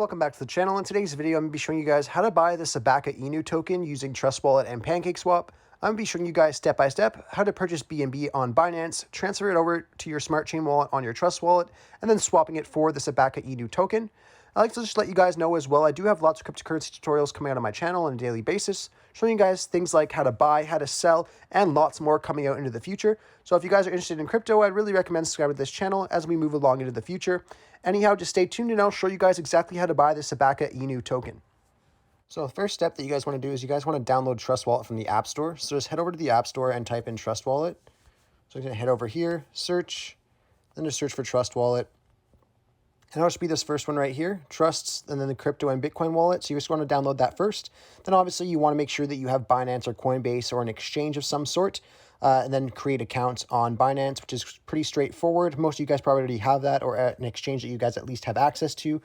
welcome back to the channel. In today's video, I'm going to be showing you guys how to buy the Sabaka Inu token using Trust Wallet and Pancakeswap. I'm going to be showing you guys step by step how to purchase BNB on Binance, transfer it over to your smart chain wallet on your Trust Wallet, and then swapping it for the Sabaka Inu token. I'd like to just let you guys know as well, I do have lots of cryptocurrency tutorials coming out on my channel on a daily basis, showing you guys things like how to buy, how to sell, and lots more coming out into the future. So if you guys are interested in crypto, I'd really recommend subscribing to this channel as we move along into the future. Anyhow, just stay tuned and I'll show you guys exactly how to buy the Sabaka Inu token. So the first step that you guys want to do is you guys want to download Trust Wallet from the App Store. So just head over to the App Store and type in Trust Wallet. So I'm going to head over here, search, then just search for Trust Wallet. And it'll just be this first one right here, Trusts, and then the crypto and Bitcoin wallet. So you just want to download that first. Then obviously you want to make sure that you have Binance or Coinbase or an exchange of some sort, and then create accounts on Binance, which is pretty straightforward. Most of you guys probably already have that, or an exchange that you guys at least have access to.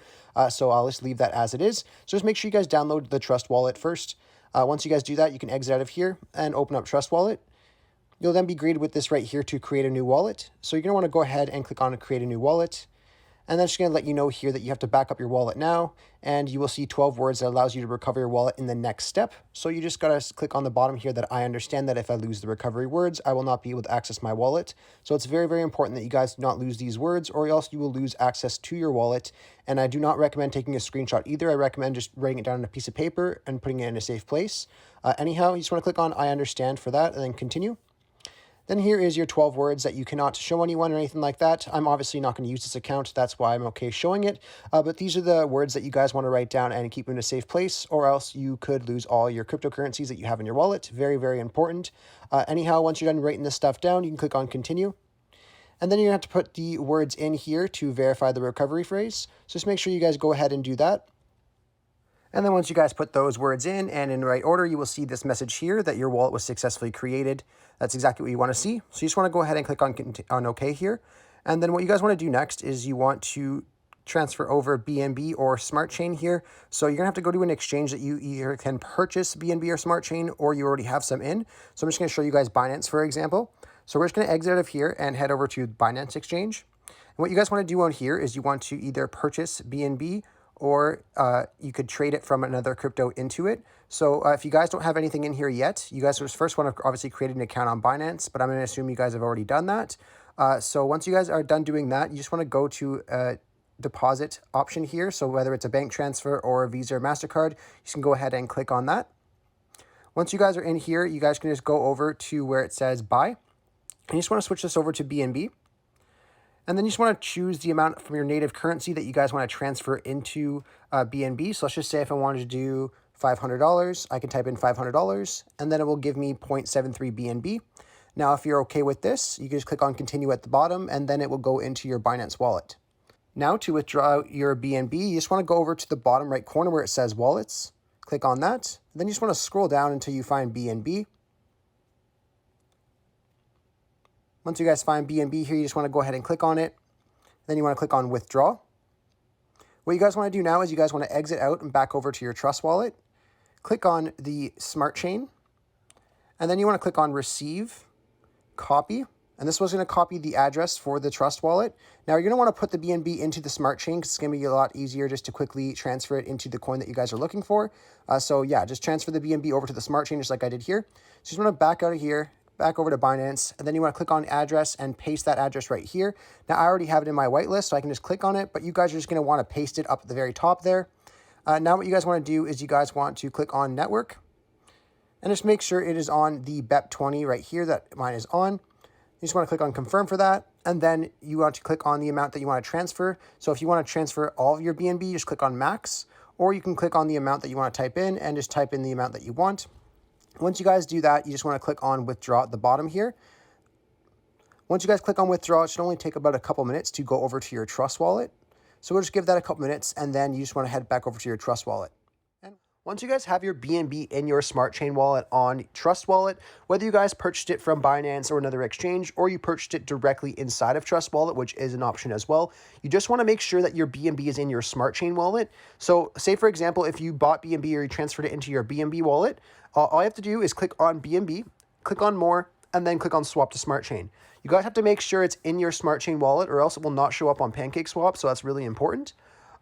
So I'll just leave that as it is. So just make sure you guys download the Trust Wallet first. Once you guys do that, you can exit out of here and open up Trust Wallet. You'll then be greeted with this right here to create a new wallet. So you're going to want to go ahead and click on create a new wallet. And then it's going to let you know here that you have to back up your wallet now, and you will see 12 words that allows you to recover your wallet in the next step. So you just got to click on the bottom here that I understand that if I lose the recovery words, I will not be able to access my wallet. So it's very, very important that you guys do not lose these words, or else you will lose access to your wallet. And I do not recommend taking a screenshot either. I recommend just writing it down on a piece of paper and putting it in a safe place. Anyhow, you just want to click on I understand for that and then continue. Then here is your 12 words that you cannot show anyone or anything like that. I'm obviously not going to use this account. That's why I'm okay showing it. But these are the words that you guys want to write down and keep in a safe place, or else you could lose all your cryptocurrencies that you have in your wallet. Very, very important. Anyhow, once you're done writing this stuff down, you can click on continue. And then you have to put the words in here to verify the recovery phrase. So just make sure you guys go ahead and do that. And then once you guys put those words in and in the right order, you will see this message here that your wallet was successfully created. That's exactly what you want to see. So you just want to go ahead and click on OK here. And then what you guys want to do next is you want to transfer over BNB or Smart Chain here. So you're going to have to go to an exchange that you either can purchase BNB or Smart Chain, or you already have some in. So I'm just going to show you guys Binance, for example. So we're just going to exit out of here and head over to Binance Exchange. And what you guys want to do on here is you want to either purchase BNB, or you could trade it from another crypto into it. So if you guys don't have anything in here yet, you guys first want to obviously create an account on Binance, but I'm going to assume you guys have already done that. So once you guys are done doing that, you just want to go to a deposit option here. So whether it's a bank transfer or a Visa or MasterCard, you can go ahead and click on that. Once you guys are in here, you guys can just go over to where it says buy. And you just want to switch this over to BNB. And then you just want to choose the amount from your native currency that you guys want to transfer into BNB. So let's just say if I wanted to do $500, I can type in $500, and then it will give me 0.73 BNB. Now, if you're okay with this, you can just click on continue at the bottom, and then it will go into your Binance wallet. Now, to withdraw your BNB, you just want to go over to the bottom right corner where it says wallets. Click on that. Then you just want to scroll down until you find BNB. Once you guys find BNB here, you just want to go ahead and click on it. Then you want to click on withdraw. What you guys want to do now is you guys want to exit out and back over to your Trust Wallet. Click on the Smart Chain. And then you want to click on receive, copy. And this was going to copy the address for the Trust Wallet. Now you're going to want to put the BNB into the Smart Chain because it's going to be a lot easier just to quickly transfer it into the coin that you guys are looking for. So yeah, just transfer the BNB over to the Smart Chain just like I did here. So you just want to back out of here, back over to Binance, and then you want to click on address and paste that address right here. Now, I already have it in my whitelist, so I can just click on it, but you guys are just going to want to paste it up at the very top there. Now, what you guys want to do is you guys want to click on network, and just make sure it is on the BEP20 right here that mine is on. You just want to click on confirm for that, and then you want to click on the amount that you want to transfer. So if you want to transfer all of your BNB, just click on max, or you can click on the amount that you want to type in and just type in the amount that you want. Once you guys do that, you just want to click on withdraw at the bottom here. Once you guys click on withdraw, it should only take about a couple minutes to go over to your Trust Wallet. So we'll just give that a couple minutes, and then you just want to head back over to your Trust Wallet. And once you guys have your BNB in your Smart Chain wallet on Trust Wallet, whether you guys purchased it from Binance or another exchange, or you purchased it directly inside of Trust Wallet, which is an option as well, you just want to make sure that your BNB is in your Smart Chain wallet. So say, for example, if you bought BNB or you transferred it into your BNB wallet, all you have to do is click on BNB, click on more, and then click on swap to Smart Chain. You guys have to make sure it's in your Smart Chain wallet, or else it will not show up on Pancakeswap, so that's really important.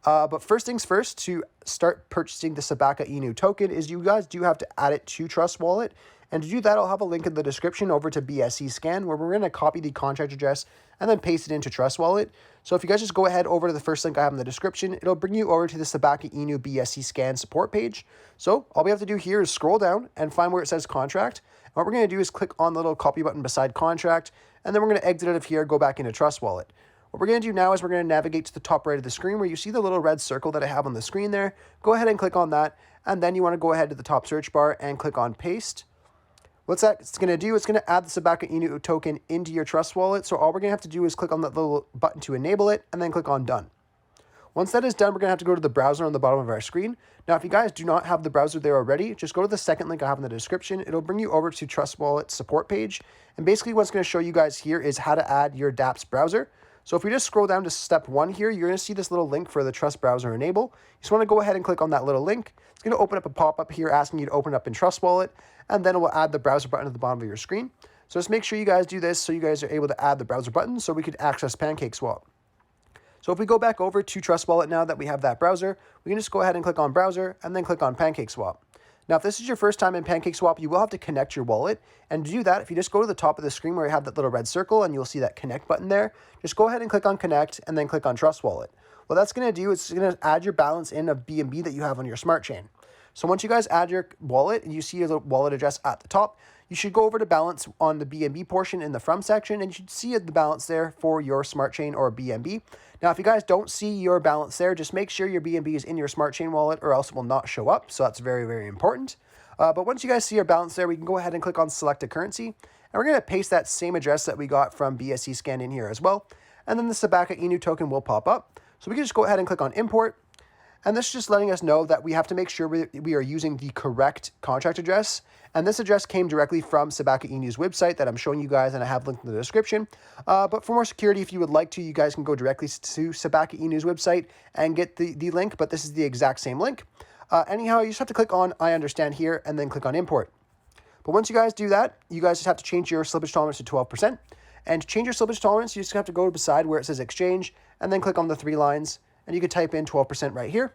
But first things first, to start purchasing the Sabaka Inu token is you guys do have to add it to Trust Wallet. And to do that, I'll have a link in the description over to BSC Scan, where we're going to copy the contract address and then paste it into Trust Wallet. So if you guys just go ahead over to the first link I have in the description, it'll bring you over to the Sabaka Inu BSC Scan support page. So all we have to do here is scroll down and find where it says contract. And what we're going to do is click on the little copy button beside contract, and then we're going to exit out of here, go back into Trust Wallet. What we're going to do now is we're going to navigate to the top right of the screen where you see the little red circle that I have on the screen there. Go ahead and click on that, and then you want to go ahead to the top search bar and click on paste. What's that's going to do, it's going to add the Sabaka Inu token into your Trust Wallet. So all we're going to have to do is click on that little button to enable it, and then click on done. Once that is done, we're going to have to go to the browser on the bottom of our screen. Now, if you guys do not have the browser there already, just go to the second link I have in the description. It'll bring you over to Trust Wallet support page. And basically what's going to show you guys here is how to add your dApps browser. So if we just scroll down to step 1 here, you're going to see this little link for the Trust Browser Enable. You just want to go ahead and click on that little link. It's going to open up a pop-up here asking you to open up in Trust Wallet, and then it will add the browser button at the bottom of your screen. So just make sure you guys do this so you guys are able to add the browser button so we could access Pancakeswap. So if we go back over to Trust Wallet now that we have that browser, we can just go ahead and click on Browser and then click on Pancakeswap. Now, if this is your first time in Pancakeswap, you will have to connect your wallet. And to do that, if you just go to the top of the screen where you have that little red circle and you'll see that connect button there, just go ahead and click on connect and then click on Trust Wallet. What that's going to do is it's going to add your balance in of BNB that you have on your smart chain. So once you guys add your wallet and you see your wallet address at the top, you should go over to balance on the BNB portion in the from section, and you should see the balance there for your smart chain or BNB. Now, if you guys don't see your balance there, just make sure your BNB is in your smart chain wallet or else it will not show up. So that's very, very important. But once you guys see your balance there, we can go ahead and click on select a currency. And we're going to paste that same address that we got from BSC Scan in here as well. And then the Sabaka Inu token will pop up. So we can just go ahead and click on import. And this is just letting us know that we have to make sure we are using the correct contract address. And this address came directly from Sabaka Inu's website that I'm showing you guys, and I have linked in the description. But for more security, if you would like to, you guys can go directly to Sabaka Inu's website and get the link, but this is the exact same link. Anyhow, you just have to click on I understand here and then click on import. But once you guys do that, you guys just have to change your slippage tolerance to 12%. And to change your slippage tolerance, you just have to go beside where it says exchange and then click on the 3 lines. And you can type in 12% right here.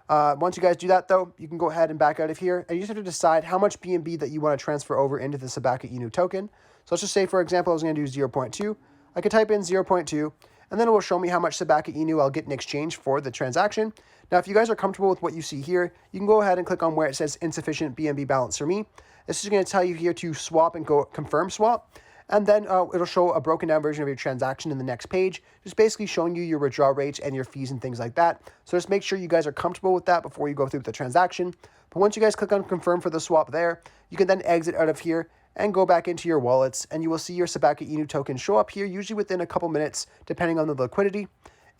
Once you guys do that, though, you can go ahead and back out of here. And you just have to decide how much BNB that you want to transfer over into the Sabaka Inu token. So let's just say, for example, I was going to do 0.2. I could type in 0.2, and then it will show me how much Sabaka Inu I'll get in exchange for the transaction. Now, if you guys are comfortable with what you see here, you can go ahead and click on where it says insufficient BNB balance for me. This is going to tell you here to swap and go confirm swap. And then it'll show a broken down version of your transaction in the next page, just basically showing you your withdrawal rates and your fees and things like that. So just make sure you guys are comfortable with that before you go through with the transaction. But once you guys click on confirm for the swap there, you can then exit out of here and go back into your wallets, and you will see your Sabaka Inu token show up here, usually within a couple minutes, depending on the liquidity.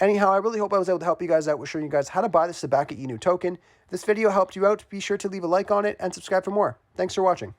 Anyhow, I really hope I was able to help you guys out with showing you guys how to buy the Sabaka Inu token. If this video helped you out, be sure to leave a like on it and subscribe for more. Thanks for watching.